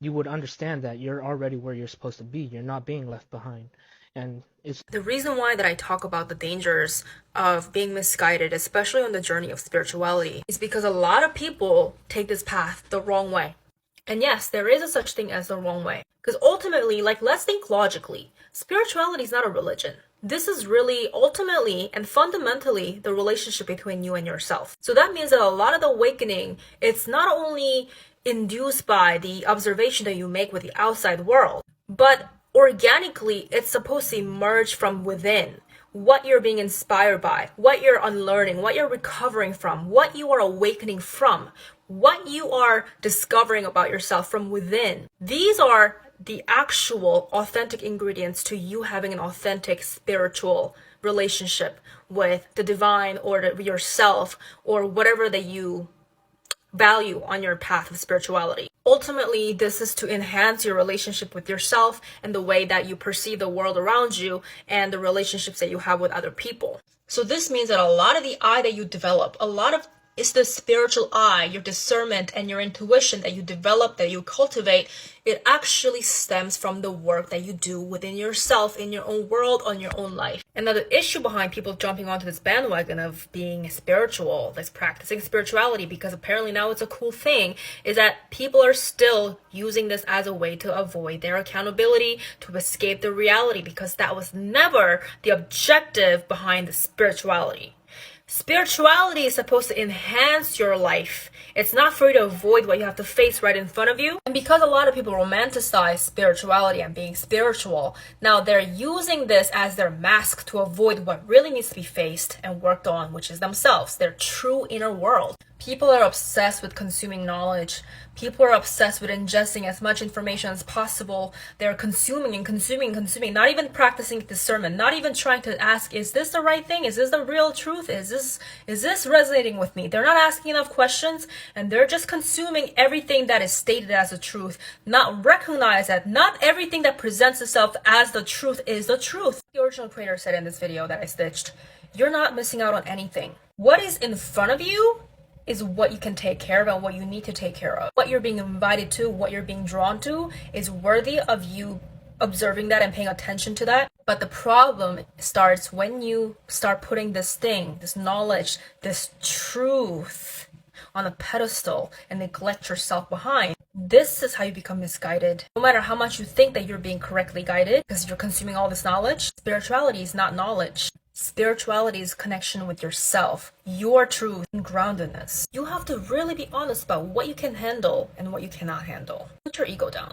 you would understand that you're already where you're supposed to be. You're not being left behind. And it's the reason why that I talk about the dangers of being misguided, especially on the journey of spirituality, is because a lot of people take this path the wrong way. And yes, there is a such thing as the wrong way. Because ultimately, like, let's think logically. Spirituality is not a religion. This is really ultimately and fundamentally the relationship between you and yourself. So that means that a lot of the awakening, it's not only induced by the observation that you make with the outside world, but organically it's supposed to emerge from within. What you're being inspired by, what you're unlearning, what you're recovering from, what you are awakening from, what you are discovering about yourself from within. These are the actual authentic ingredients to you having an authentic spiritual relationship with the divine or yourself or whatever that you value on your path of spirituality. Ultimately, this is to enhance your relationship with yourself and the way that you perceive the world around you and the relationships that you have with other people. So this means that a lot of the eye that you develop, a lot of it's the spiritual eye, your discernment and your intuition that you develop, that you cultivate. It actually stems from the work that you do within yourself, in your own world, on your own life. And now the issue behind people jumping onto this bandwagon of being spiritual, that's practicing spirituality, because apparently now it's a cool thing, is that people are still using this as a way to avoid their accountability, to escape the reality, because that was never the objective behind the spirituality. Spirituality is supposed to enhance your life. It's not for you to avoid what you have to face right in front of you. And because a lot of people romanticize spirituality and being spiritual, now they're using this as their mask to avoid what really needs to be faced and worked on, which is themselves, their true inner world. People are obsessed with consuming knowledge. People are obsessed with ingesting as much information as possible. They're consuming and consuming and consuming, not even practicing discernment, not even trying to ask, is this the right thing? Is this the real truth? Is this resonating with me? They're not asking enough questions, and they're just consuming everything that is stated as the truth, not recognize that not everything that presents itself as the truth is the truth. The original creator said in this video that I stitched, you're not missing out on anything. What is in front of you is what you can take care of and what you need to take care of. What you're being invited to, what you're being drawn to is worthy of you observing that and paying attention to that. But the problem starts when you start putting this thing, this knowledge, this truth on a pedestal and neglect yourself behind. This is how you become misguided. No matter how much you think that you're being correctly guided because you're consuming all this knowledge, spirituality is not knowledge. Spirituality is connection with yourself, your truth and groundedness. You have to really be honest about what you can handle and what you cannot handle. Put your ego down.